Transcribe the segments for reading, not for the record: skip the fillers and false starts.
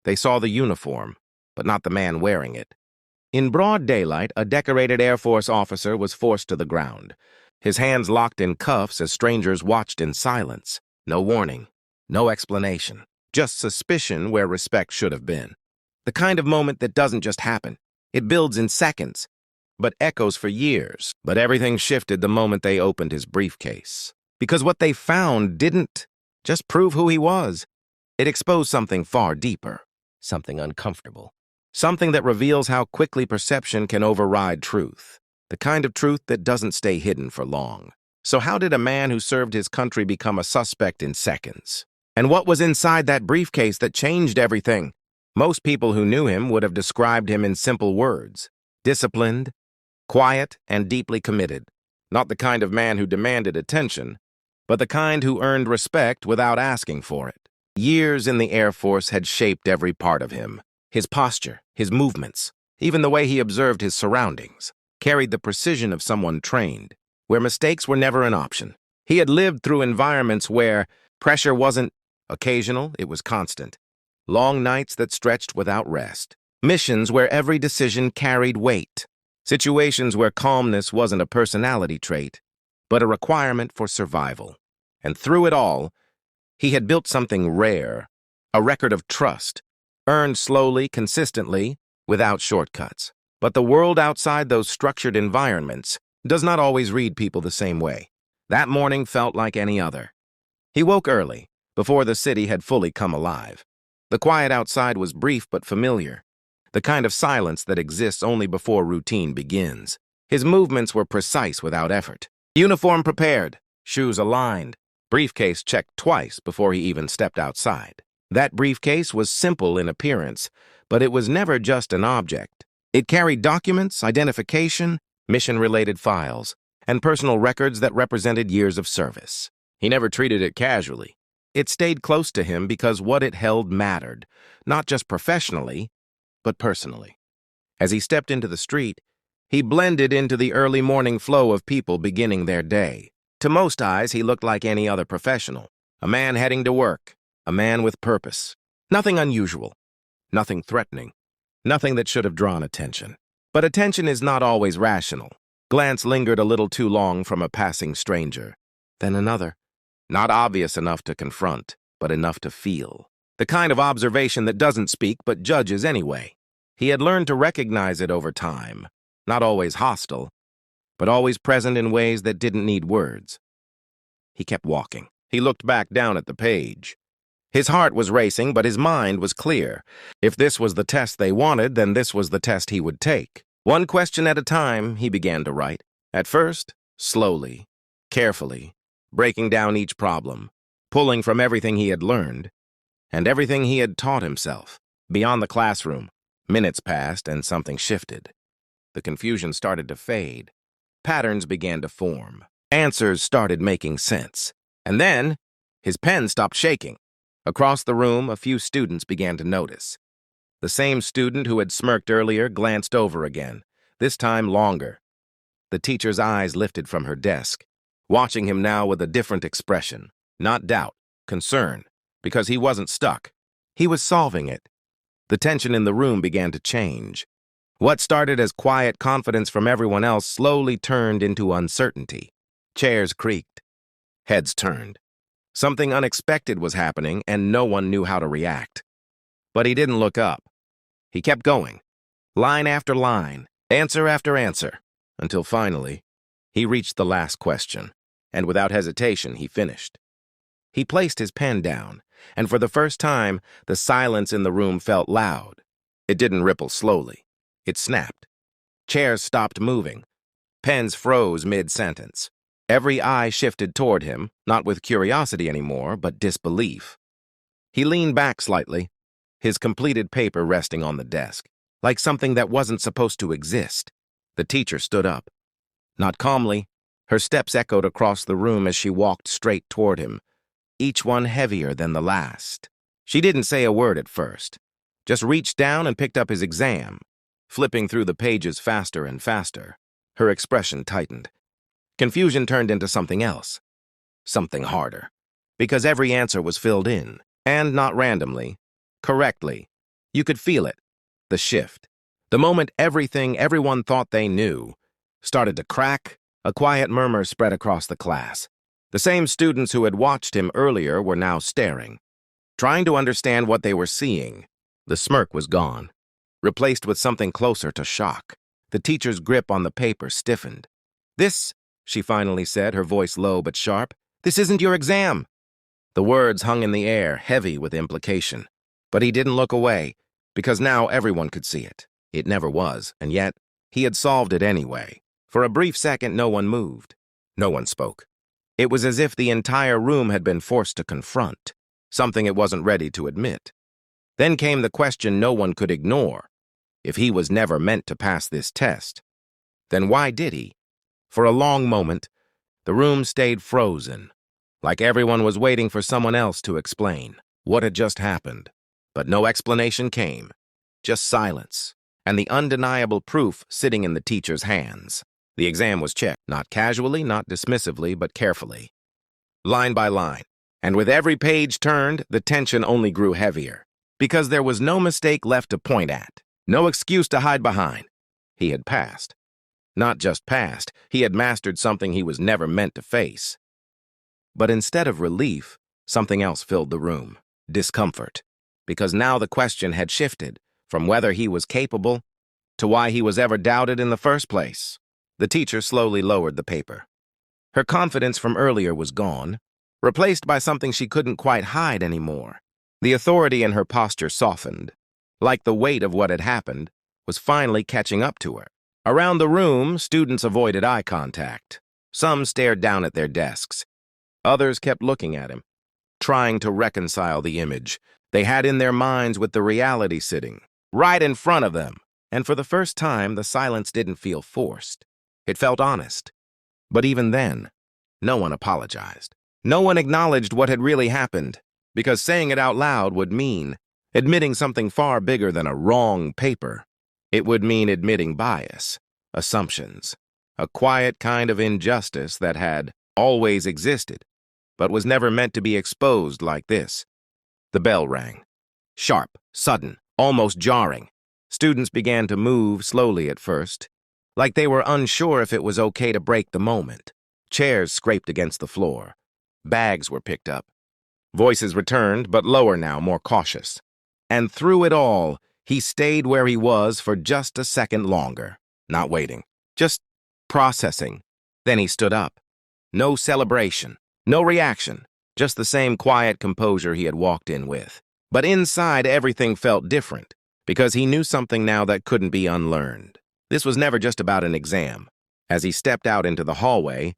They saw the uniform, but not the man wearing it. In broad daylight, a decorated Air Force officer was forced to the ground, his hands locked in cuffs as strangers watched in silence. No warning, no explanation, just suspicion where respect should have been. The kind of moment that doesn't just happen. It builds in seconds, but echoes for years. But everything shifted the moment they opened his briefcase. Because what they found didn't just prove who he was. It exposed something far deeper, something uncomfortable, something that reveals how quickly perception can override truth, the kind of truth that doesn't stay hidden for long. So how did a man who served his country become a suspect in seconds? And what was inside that briefcase that changed everything? Most people who knew him would have described him in simple words: disciplined, quiet, and deeply committed. Not the kind of man who demanded attention, but the kind who earned respect without asking for it. Years in the Air Force had shaped every part of him. His posture, his movements, even the way he observed his surroundings, carried the precision of someone trained, where mistakes were never an option. He had lived through environments where pressure wasn't occasional, it was constant. Long nights that stretched without rest. Missions where every decision carried weight. Situations where calmness wasn't a personality trait, but a requirement for survival. And through it all, he had built something rare, a record of trust, earned slowly, consistently, without shortcuts. But the world outside those structured environments does not always read people the same way. That morning felt like any other. He woke early, before the city had fully come alive. The quiet outside was brief but familiar, the kind of silence that exists only before routine begins. His movements were precise without effort. Uniform prepared, shoes aligned, briefcase checked twice before he even stepped outside. That briefcase was simple in appearance, but it was never just an object. It carried documents, identification, mission-related files, and personal records that represented years of service. He never treated it casually. It stayed close to him because what it held mattered, not just professionally, but personally. As he stepped into the street, he blended into the early morning flow of people beginning their day. To most eyes, he looked like any other professional, a man heading to work, a man with purpose. Nothing unusual, nothing threatening, nothing that should have drawn attention. But attention is not always rational. Glance lingered a little too long from a passing stranger. Then another. Not obvious enough to confront, but enough to feel. The kind of observation that doesn't speak but judges anyway. He had learned to recognize it over time. Not always hostile, but always present in ways that didn't need words. He kept walking. He looked back down at the page. His heart was racing, but his mind was clear. If this was the test they wanted, then this was the test he would take. One question at a time, he began to write. At first, slowly, carefully, breaking down each problem, pulling from everything he had learned, and everything he had taught himself. Beyond the classroom, minutes passed and something shifted. The confusion started to fade. Patterns began to form. Answers started making sense. And then, his pen stopped shaking. Across the room, a few students began to notice. The same student who had smirked earlier glanced over again, this time longer. The teacher's eyes lifted from her desk, watching him now with a different expression. Not doubt, concern, because he wasn't stuck. He was solving it. The tension in the room began to change. What started as quiet confidence from everyone else slowly turned into uncertainty. Chairs creaked. Heads turned. Something unexpected was happening, and no one knew how to react. But he didn't look up. He kept going, line after line, answer after answer, until finally, he reached the last question, and without hesitation, he finished. He placed his pen down, and for the first time, the silence in the room felt loud. It didn't ripple slowly. It snapped. Chairs stopped moving. Pens froze mid-sentence. Every eye shifted toward him, not with curiosity anymore, but disbelief. He leaned back slightly, his completed paper resting on the desk, like something that wasn't supposed to exist. The teacher stood up. Not calmly, her steps echoed across the room as she walked straight toward him, each one heavier than the last. She didn't say a word at first, just reached down and picked up his exam, flipping through the pages faster and faster. Her expression tightened. Confusion turned into something else, something harder, because every answer was filled in, and not randomly, correctly, You could feel it, the shift. The moment everything everyone thought they knew started to crack, a quiet murmur spread across the class. The same students who had watched him earlier were now staring, trying to understand what they were seeing. The smirk was gone, replaced with something closer to shock. The teacher's grip on the paper stiffened. "This," she finally said, her voice low but sharp, "this isn't your exam." The words hung in the air, heavy with implication. But he didn't look away, because now everyone could see it. It never was, and yet he had solved it anyway. For a brief second, no one moved. No one spoke. It was as if the entire room had been forced to confront, something it wasn't ready to admit. Then came the question no one could ignore. If he was never meant to pass this test, then why did he? For a long moment, the room stayed frozen, like everyone was waiting for someone else to explain what had just happened. But no explanation came, just silence, and the undeniable proof sitting in the teacher's hands. The exam was checked, not casually, not dismissively, but carefully, line by line. And with every page turned, the tension only grew heavier, because there was no mistake left to point at, no excuse to hide behind. He had passed. Not just passed, he had mastered something he was never meant to face. But instead of relief, something else filled the room, discomfort, because now the question had shifted from whether he was capable to why he was ever doubted in the first place. The teacher slowly lowered the paper. Her confidence from earlier was gone, replaced by something she couldn't quite hide anymore. The authority in her posture softened, like the weight of what had happened was finally catching up to her. Around the room, students avoided eye contact. Some stared down at their desks. Others kept looking at him, trying to reconcile the image they had in their minds with the reality sitting right in front of them. And for the first time, the silence didn't feel forced. It felt honest. But even then, no one apologized. No one acknowledged what had really happened, because saying it out loud would mean admitting something far bigger than a wrong paper. It would mean admitting bias, assumptions, a quiet kind of injustice that had always existed, but was never meant to be exposed like this. The bell rang. Sharp, sudden, almost jarring. Students began to move slowly at first, like they were unsure if it was okay to break the moment. Chairs scraped against the floor. Bags were picked up. Voices returned, but lower now, more cautious. And through it all, he stayed where he was for just a second longer, not waiting, just processing. Then he stood up. No celebration, no reaction, just the same quiet composure he had walked in with. But inside, everything felt different, because he knew something now that couldn't be unlearned. This was never just about an exam. As he stepped out into the hallway,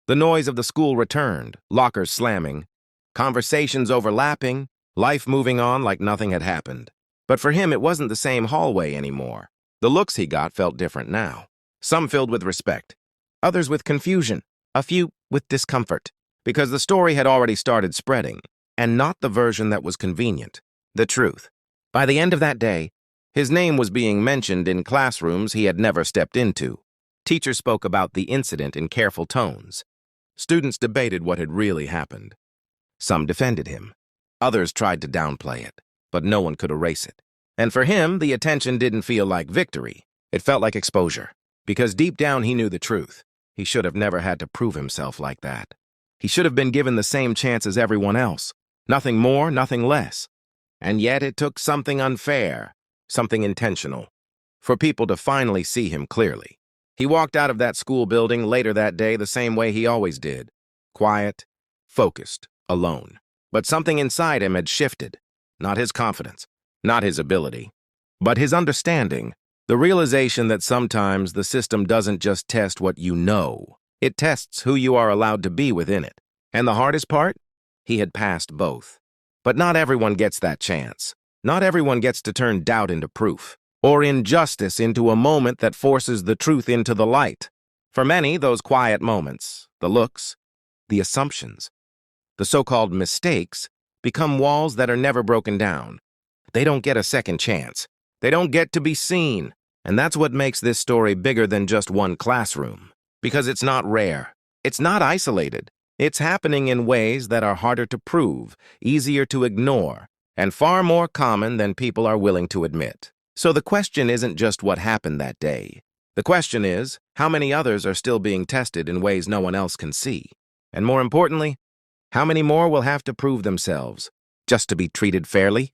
the noise of the school returned, lockers slamming, conversations overlapping, life moving on like nothing had happened. But for him, it wasn't the same hallway anymore. The looks he got felt different now. Some filled with respect, others with confusion, a few with discomfort, because the story had already started spreading, and not the version that was convenient, the truth. By the end of that day, his name was being mentioned in classrooms he had never stepped into. Teachers spoke about the incident in careful tones. Students debated what had really happened. Some defended him. Others tried to downplay it, but no one could erase it. And for him, the attention didn't feel like victory. It felt like exposure, because deep down he knew the truth. He should have never had to prove himself like that. He should have been given the same chance as everyone else. Nothing more, nothing less. And yet it took something unfair, something intentional, for people to finally see him clearly. He walked out of that school building later that day the same way he always did. Quiet, focused, alone. But something inside him had shifted. Not his confidence, not his ability, but his understanding. The realization that sometimes the system doesn't just test what you know. It tests who you are allowed to be within it. And the hardest part? He had passed both. But not everyone gets that chance. Not everyone gets to turn doubt into proof, or injustice into a moment that forces the truth into the light. For many, those quiet moments, the looks, the assumptions, the so-called mistakes, become walls that are never broken down. They don't get a second chance. They don't get to be seen. And that's what makes this story bigger than just one classroom. Because it's not rare. It's not isolated. It's happening in ways that are harder to prove, easier to ignore, and far more common than people are willing to admit. So the question isn't just what happened that day. The question is, how many others are still being tested in ways no one else can see? And more importantly, how many more will have to prove themselves just to be treated fairly?